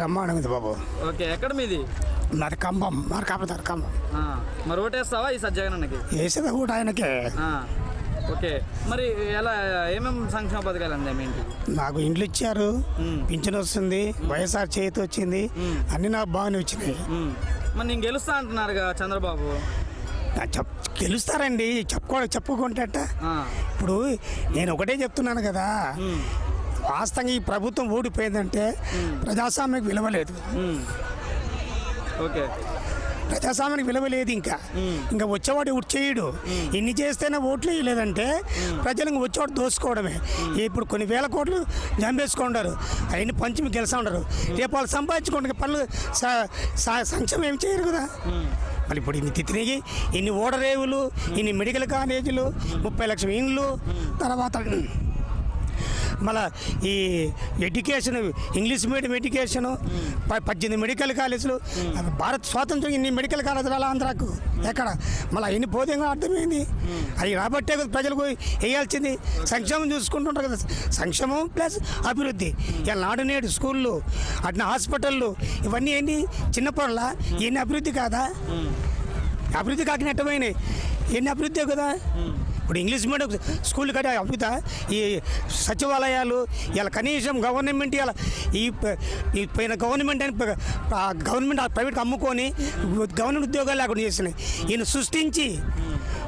బ్రహ్మాండం ఇది బాబు. ఓకే, ఎక్కడ మీది? నాది ఖమ్మం, మార్కాపురం ఖమ్మం. మరి ఓటేస్తావా ఈసారి జగనన్నకి? వేసేది కూడా ఆయనకే. ఓకే, మరి ఎలా ఏమేమి సంక్షేమ పథకాలు అందాయి మీ ఇంటికి? నాకు ఇండ్లు ఇచ్చారు, పింఛన్ వస్తుంది, వైఎస్ఆర్ చేతి వచ్చింది, అన్ని నాకు బాగానే వచ్చినాయి. మరి నేను గెలుస్తా అంటున్నారుగా చంద్రబాబు. గెలుస్తారండి, చెప్పుకుంటే ఇప్పుడు నేను ఒకటే చెప్తున్నాను కదా, వాస్తవంగా ఈ ప్రభుత్వం ఓడిపోయిందంటే ప్రజాస్వామ్యానికి విలువలేదు. ఓకే, ప్రజాస్వామ్యానికి విలువ లేదు. ఇంకా వచ్చేవాడు ఒకటి చేయడు. ఇన్ని చేస్తేనే ఓట్లు వేయలేదంటే ప్రజలు ఇంకా వచ్చేవాడు దోసుకోవడమే. ఇప్పుడు కొన్ని వేల కోట్లు జంపేసుకుంటారు, అవన్నీ పంచి గెలుస్తూ ఉంటారు. రేపు వాళ్ళు సంపాదించుకుంటే పనులు సంక్షేమం ఏం చేయరు కదా. మళ్ళీ ఇప్పుడు ఇన్ని తిరిగి ఇన్ని ఓడరేవులు, ఇన్ని మెడికల్ కాలేజీలు, 30 లక్షల ఇండ్లు, తర్వాత మళ్ళీ ఈ education, English medium education, 18 medical కాలేజీలు. భారత్ స్వాతంత్రం ఇన్ని మెడికల్ కాలేజీలు అలా ఆంధ్రాకు ఎక్కడ మళ్ళీ ఇన్ని పోతే అర్థమైంది. అవి రాబట్టే కదా ప్రజలకు వేయాల్సింది. సంక్షేమం చూసుకుంటుంటారు కదా, సంక్షేమం ప్లస్ అభివృద్ధి. ఇలా నాడు నేడు స్కూళ్ళు, అట్లా హాస్పిటళ్ళు, ఇవన్నీ ఏంటి చిన్న పనుల, ఎన్ని అభివృద్ధి కాదా? అభివృద్ధి కాకినట్టమైనాయి, ఎన్ని అభివృద్ధి కదా. ఇప్పుడు ఇంగ్లీష్ మీడియం స్కూల్ కట్టే అభివృద్ధి, ఈ సచివాలయాలు ఇలా కనీసం గవర్నమెంట్ ఇలా ఈ పైన గవర్నమెంట్ అని గవర్నమెంట్ ప్రైవేట్కి అమ్ముకొని గవర్నమెంట్ ఉద్యోగాలు లేకుండా చేసినాయి. ఈయన సృష్టించి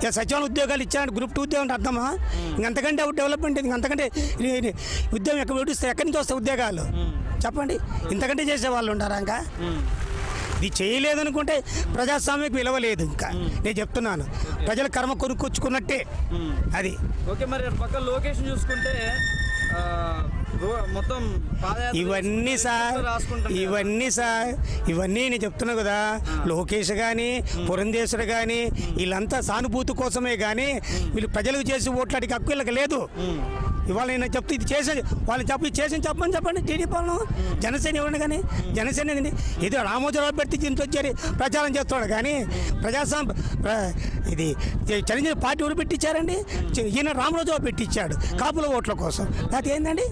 ఇలా సచివాలయ ఉద్యోగాలు ఇచ్చాడు. గ్రూప్ 2 ఉద్యోగం అంటే అర్థమా? ఇంకంతకంటే డెవలప్మెంట్, ఇంకంతకంటే ఉద్యోగం ఎక్కడ విడిస్తే ఎక్కడి నుంచి వస్తాయి ఉద్యోగాలు చెప్పండి? ఇంతకంటే చేసేవాళ్ళు ఉంటారా? ఇంకా ఇది చేయలేదనుకుంటే ప్రజాస్వామ్యకు విలువ లేదు. ఇంకా నేను చెప్తున్నాను, ప్రజల కర్మ కొనుక్కొచ్చుకున్నట్టే అది. ఓకే, మరి పక్క లొకేషన్ చూసుకుంటే మొత్తం ఇవన్నీ నేను చెప్తున్నా కదా. లోకేష్ కానీ, పురంధేశ్వరు కానీ వీళ్ళంతా సానుభూతి కోసమే కానీ వీళ్ళు ప్రజలకు చేసి ఓట్లాడికి హక్కు వీళ్ళకి లేదు. ఇవాళ నేను చెప్తే ఇది చేసేది వాళ్ళు చెప్పండి. టీడీపీ వాళ్ళను జనసేన ఇవ్వండి, కానీ జనసేన ఇది రామోజీరావు పెట్టి దీంతో వచ్చి ప్రచారం చేస్తాడు. కానీ ఇది చిరంజీవి పార్టీ ఎవరు పెట్టించారండి? ఈయన రామరాజు పెట్టించాడు కాపుల ఓట్ల కోసం. అది ఏంటండి?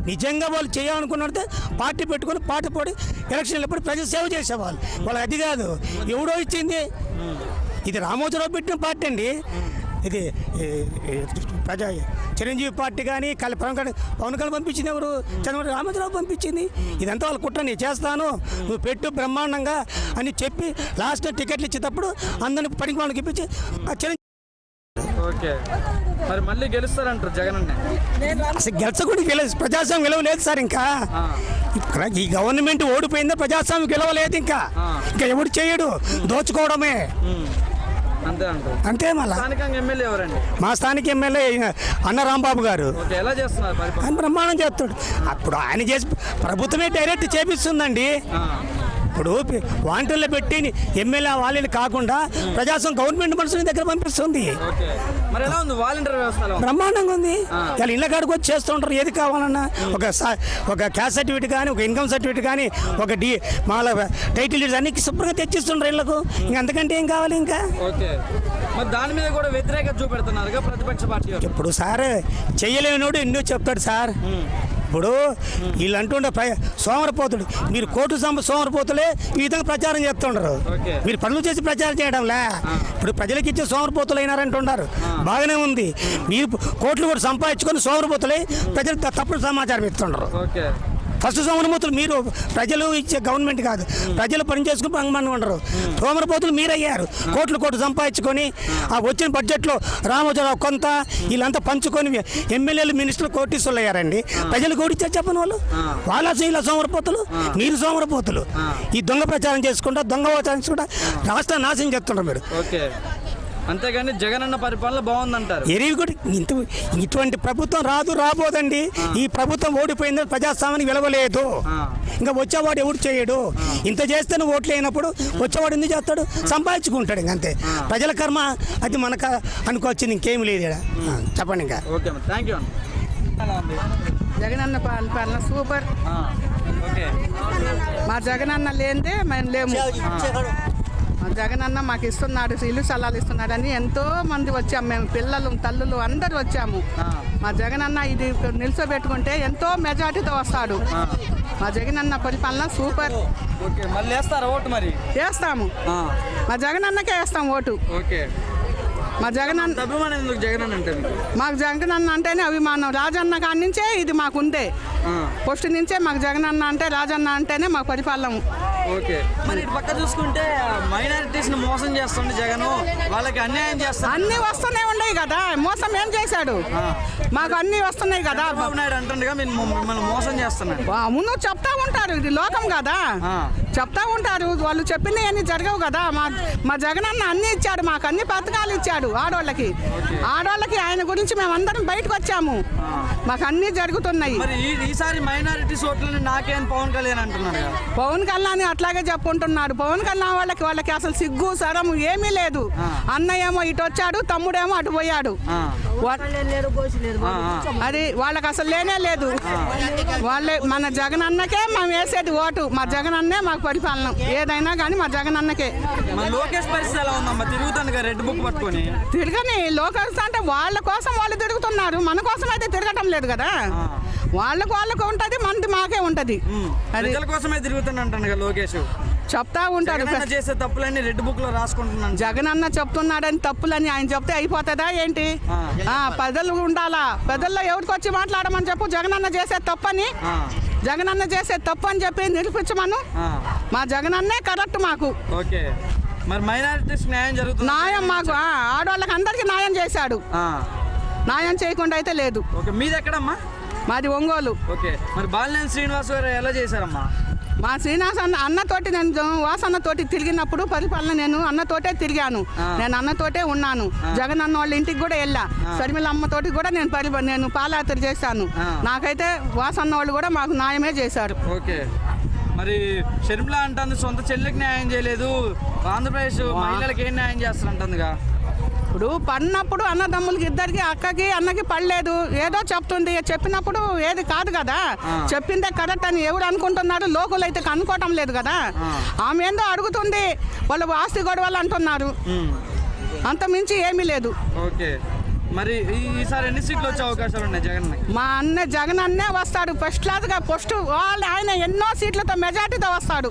నిజంగా వాళ్ళు చేయాలనుకున్నట్టే పార్టీ పెట్టుకొని పార్టీ పోడి ఎలక్షన్లు ఎప్పుడు ప్రజల సేవ చేసేవాళ్ళు. వాళ్ళు అది కాదు, ఎవడో ఇచ్చింది. ఇది రామోజీరావు పెట్టిన పార్టీ అండి. ఇది చిరంజీవి పార్టీ కానీ పవన్ కళ్యాణ్ పంపించింది ఎవరు? చంద్రబాబు రామోజీరావు పంపించింది. ఇదంతా వాళ్ళు కుట్ర, నేను చేస్తాను, నువ్వు పెట్టు బ్రహ్మాండంగా అని చెప్పి లాస్ట్ టికెట్లు ఇచ్చేటప్పుడు అందరిని పనికి వాళ్ళకి ఇప్పించి చిరంజీవి. ఓకే, మరి మళ్ళీ గెలుస్తారంటారు జగన్ అన్న? అసలు గెలిచకుండా ప్రజాస్వామ్యం విలువ లేదు సార్. ఇంకా ఇక్కడ ఈ గవర్నమెంట్ ఓడిపోయిందో ప్రజాస్వామ్యం విలువ లేదు. ఇంకా ఎవడు చేయడు, దోచుకోవడమే అంతే. మళ్ళీ మా స్థానిక ఎమ్మెల్యే అన్న రాంబాబు గారు ఎలా చేస్తున్నారు? ఆయన బ్రహ్మాండం చేస్తాడు. అప్పుడు ఆయన చేసి ప్రభుత్వమే డైరెక్ట్ చేపిస్తుందండి. ఇప్పుడు వాలంటీర్లు పెట్టి ఎమ్మెల్యే వాళ్ళని కాకుండా ప్రజాస్వామ్యం గవర్నమెంట్ మనుషుల దగ్గర పంపిస్తుంది. బ్రహ్మాండంగా ఉంది. ఇలా ఇళ్ళ కాడికి వచ్చి చేస్తుంటారు. ఏది కావాలన్నా ఒక క్యాస్ట్ సర్టిఫికేట్ కానీ, ఒక ఇన్కమ్ సర్టిఫికేట్ కానీ, ఒక మాల టైటిల్ అన్ని శుభ్రంగా తెచ్చిస్తుంటారు ఇళ్లకు. ఇంకా అంతకంటే ఏం కావాలి? ఇంకా దాని మీద కూడా వ్యతిరేకత చూపెడుతున్నారు ప్రతిపక్ష పార్టీ. ఇప్పుడు సార్ చెయ్యలేనోడు ఎన్నో చెప్తాడు సార్. ఇప్పుడు వీళ్ళు అంటుండే సోమరపోతుడు, మీరు కోర్టు సోమరపోతులే ఈ విధంగా ప్రచారం చేస్తుంటారు. మీరు పనులు చేసి ప్రచారం చేయడంలే. ఇప్పుడు ప్రజలకు ఇచ్చే సోమరపోతులు అయినారంటున్నారు. బాగానే ఉంది. మీరు కోట్లు కూడా సంపాదించుకొని సోమరపోతులే ప్రజలకు తప్పుడు సమాచారం ఇస్తుంటారు. ఫస్ట్ సోమరపోతులు మీరు, ప్రజలు ఇచ్చే గవర్నమెంట్ కాదు. ప్రజలు పని చేసుకుని పంగమని ఉండరు. సోమరపోతులు మీరయ్యారు. కోట్లు సంపాదించుకొని ఆ వచ్చిన బడ్జెట్లో రామోజీరావు కొంత వీళ్ళంతా పంచుకొని ఎమ్మెల్యేలు, మినిస్టర్లు కోటీసులు అయ్యారండి. ప్రజలు కోటిచ్చారు చెప్పని వాళ్ళు అసలు ఇలా సోమరపోతులు, మీరు సోమరపోతులు. ఈ దొంగ ప్రచారం చేసుకుంటా, దొంగ ప్రచారం చేసుకుంటా రాష్ట్రాన్ని నాశనం చేస్తుంటారు మీరు. అంతేగాని జగన్ అన్న పరిపాలన బాగుందంటారు. ఇటువంటి ప్రభుత్వం రాబోదండి. ఈ ప్రభుత్వం ఓడిపోయింది, ప్రజాస్వామ్యానికి విలువలేదు. ఇంకా వచ్చేవాడు ఎవడు చేయడు. ఇంత చేస్తే ఓట్లు అయినప్పుడు వచ్చేవాడు ఎందుకు చేస్తాడు? సంపాదించుకుంటాడు. ఇంకంతే. ప్రజల కర్మ అది మనకు అనుకోవచ్చింది, ఇంకేం లేదు. చెప్పండి ఇంకా. Okay, thank you. జగనన్న పాలన సూపర్. మా జగనన్న లేనిదే మేము లేము. జగనన్న మాకు ఇస్తున్నాడు, ఇల్లు స్థలాలు ఇస్తున్నాడని ఎంతో మంది వచ్చాము మేము, పిల్లలు తల్లులు అందరూ వచ్చాము. మా జగనన్న ఇది నిల్చోబెట్టుకుంటే ఎంతో మెజార్టీతో వస్తాడు. మా జగనన్న పరిపాలన సూపర్. ఓకే, మళ్ళీ వేస్తారా ఓటు మరి? వేస్తాము, మా జగనన్నకే వేస్తాం ఓటు. ఓకే, మా జగనన్న అభిమానం ఎందుకు జగనన్న అంటే మీకు? మాకు జగనన్న అంటేనే అభిమానం. రాజన్న కాడి నుంచే ఇది మాకుందే, ఫస్ట్ నుంచే మాకు జగనన్న అంటే రాజన్న అంటేనే మాకు పరిపాలన. ఓకే, మరి ఇటు పక్క చూసుకుంటే మైనారిటీస్ ని మోసం చేస్తుండే జగన్, వాళ్ళకి అన్యాయం చేస్తాడు. అన్ని వస్తూనే ఉన్నాయి కదా, మోసం ఏం చేశాడు? మాకు అన్ని వస్తున్నాయి కదా. చంద్రబాబు నాయుడు అంటుండగా మిమ్మల్ని మోసం చేస్తున్నాడు. ముందు చెప్తా ఉంటారు, ఇది లోకం కదా, చెప్తా ఉంటారు. వాళ్ళు చెప్పింది అన్ని జరగవు కదా. మా జగనన్న అన్ని ఇచ్చాడు, మాకు అన్ని పథకాలు ఇచ్చాడు ఆడవాళ్ళకి. ఆయన గురించి మేము అందరం బయటకు వచ్చాము, మాకు అన్ని జరుగుతున్నాయి. మరి ఈసారి మైనారిటీస్ ఓట్లని నాకేం పవన్ కళ్యాణ్ అంటున్నాడు కదా. పవన్ కళ్యాణ్ అట్లాగే చెప్పుకుంటున్నాడు. పవన్ కళ్యాణ్ వాళ్ళకి అసలు సిగ్గు సరం ఏమీ లేదు. అన్నయ్య ఏమో ఇటు వచ్చాడు, తమ్ముడేమో అటు పోయాడు. అది వాళ్ళకి అసలు లేనే లేదు. వాళ్ళే మన జగన్ అన్నకే మేము వేసేది ఓటు. మా జగన్ అన్నే మాకు పరిపాలన, ఏదైనా కానీ మా జగన్ అన్నకే. లోకేష్ పరిస్థితి ఎలా ఉందమ్మా? తిరుగుతాను కదా రెడ్ బుక్ పట్టుకొని. తిరగని లోకేష్ అంటే వాళ్ళ కోసం వాళ్ళు తిరుగుతున్నారు, మన కోసం అయితే తిరగటం లేదు కదా. వాళ్ళకు ఉంటది, మనది మాకే ఉంటది. ప్రజల కోసమే తిరుగుతానంటాను కదా లోకేష్. చెప్తా ఉంటారు చేసే తప్పులన్నీ రెడ్ బుక్ లో రాసుకుంటున్నాను. జగన్ అన్న చెప్తున్నాడని తప్పులని ఆయన చెప్తే అయిపోతుందా ఏంటి? ప్రజలు ఉండాలా, ప్రజల్లో ఎవరికి వచ్చి మాట్లాడమని చెప్పు. జగన్ అన్న చేసే తప్పని, జగన్ అన్న చేసే తప్పు అని చెప్పి నిరూపించమను. మా జగన్ అన్నే కరెక్ట్ మాకు. ఓకే, మరి మైనారిటీస్ న్యాయం జరుగుతుంది? న్యాయం మాకు ఆడవాళ్ళకి అందరికీ న్యాయం చేశాడు, న్యాయం చేయకుండా అయితే లేదు. ఓకే, మీది ఎక్కడమ్మా? మాది ఒంగోలు. ఓకే, మరి బాలినేని శ్రీనివాస్ గారు ఎలా చేశారమ్మా? మా శ్రీనివాస్ అన్నతోటి నేను వాసన్నతోటి తిరిగినప్పుడు పరిపాలన నేను అన్నతోటే తిరిగాను, నేను అన్నతోటే ఉన్నాను. జగన్ అన్న వాళ్ళ ఇంటికి కూడా వెళ్ళా, షర్మిల అమ్మతోటి కూడా నేను పాదయాత్ర చేశాను. నాకైతే వాసన్న వాళ్ళు కూడా మాకు న్యాయమే చేశారు. ఓకే, మరి షర్మిల అంటుంది సొంత చెల్లికి న్యాయం చేయలేదు, ఆంధ్రప్రదేశ్ మహిళలకు ఏం న్యాయం చేస్తారంటుందిగా. ఇప్పుడు పడినప్పుడు అన్నదమ్ములకి ఇద్దరికి అక్కకి అన్నకి పడలేదు, ఏదో చెప్తుంది. చెప్పినప్పుడు ఏది కాదు కదా, చెప్పిందే కరెక్ట్ అని ఎవరు అనుకుంటున్నారు? లోకల్ అయితే అనుకోవటం లేదు కదా. ఆమె ఏందో అడుగుతుంది, వాళ్ళు ఆస్తి గొడవలు అంటున్నారు, అంత మించి ఏమీ లేదు. ఓకే, మరి ఈసారి ఎన్ని సీట్లు వచ్చే అవకాశాలు ఉన్నాయి జగన్? మా జగన్ అన్నే వస్తాడు, ఫస్ట్ క్లాస్గా ఫస్ట్ ఆయన ఎన్నో సీట్లతో మెజార్టీతో వస్తాడు.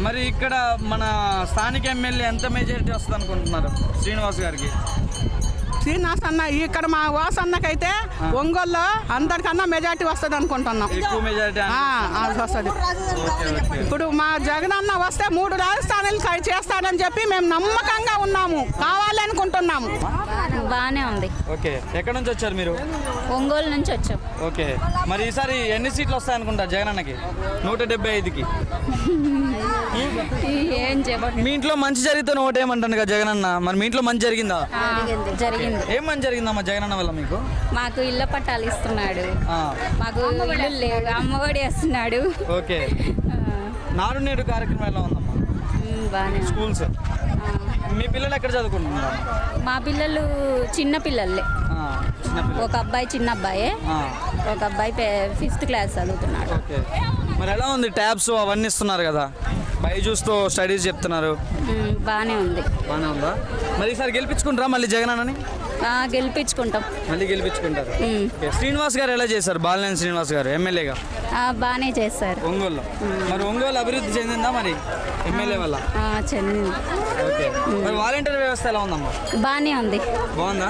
మరి ఇక్కడ మన స్థానిక ఎమ్మెల్యే ఎంత మెజారిటీ వస్తుంది అనుకుంటున్నారు శ్రీనివాస్ గారికి? శ్రీనివాస్ అన్న ఇక్కడ మా వాస్ అన్నకైతే ఒంగోలులో అందరికన్నా మెజార్టీ వస్తుంది అనుకుంటున్నాం. ఎక్కువ మెజారిటీ వస్తుంది. ఇప్పుడు మా జగన్ అన్న వస్తే 3 రాజధానులు చేస్తాడని చెప్పి మేము నమ్మకంగా ఉన్నాము, కావాలి అనుకుంటున్నాము. బాగానే ఉంది. ఓకే, ఎక్కడి నుంచి వచ్చారు మీరు? ఒంగోలు నుంచి వచ్చాం. ఓకే, మరి ఈసారి ఎన్ని సీట్లు వస్తాయి అనుకుంటారు జగన్ అన్నకి? 175కి. ఏం చెప్పండి. మీ ఇంట్లో మంచి జరిగితే ఓటేయమంటాను కదా జగన్ అన్న, మరి మీ ఇంట్లో మంచి జరిగిందా? జరిగింది. ఏం మంచి జరిగిందమ్మా జగన్ అన్న వల్ల మీకు? మాకు ఇళ్ళ పట్టాలు ఇస్తున్నాడు, మాకు ఇల్లు లేవు, అమ్మఒడి వేస్తున్నాడు. ఓకే, నాడు నేడు కార్యక్రమం ఎలా ఉందమ్మా? బాగానే. స్కూల్స్ మీ పిల్లలు ఎక్కడ చదువుకుంటున్నారు? మా పిల్లలు చిన్న పిల్లలే, ఒక అబ్బాయి చిన్న అబ్బాయే, ఒక అబ్బాయి 5th క్లాస్ చదువుతున్నాడు. ఓకే, మరి ఎలా ఉంది? ట్యాబ్స్ అవన్నీ ఇస్తున్నారు కదా, బైజూస్తో స్టడీస్ చెప్తున్నారు. బాగానే ఉంది. బాగానే ఉందా? మరి ఈసారి గెలిపించుకుంటారా మళ్ళీ జగన్ అన్నని? గెలిపించుకుంటాం. మళ్ళీ గెలిపించుకుంటారు. శ్రీనివాస్ గారు ఎలా చేశారు? బాలినేని శ్రీనివాస్ గారు ఎమ్మెల్యేగా బాగానే చేశారు ఒంగోలులో. మరి ఒంగోలు అభివృద్ధి చెందిందా మరి ఎమ్మెల్యే వల్ల? చెందింది. ఓకే, మరి వాలంటీర్ వ్యవస్థ ఎలా ఉందమ్మా? బాగానే ఉంది. బాగుందా?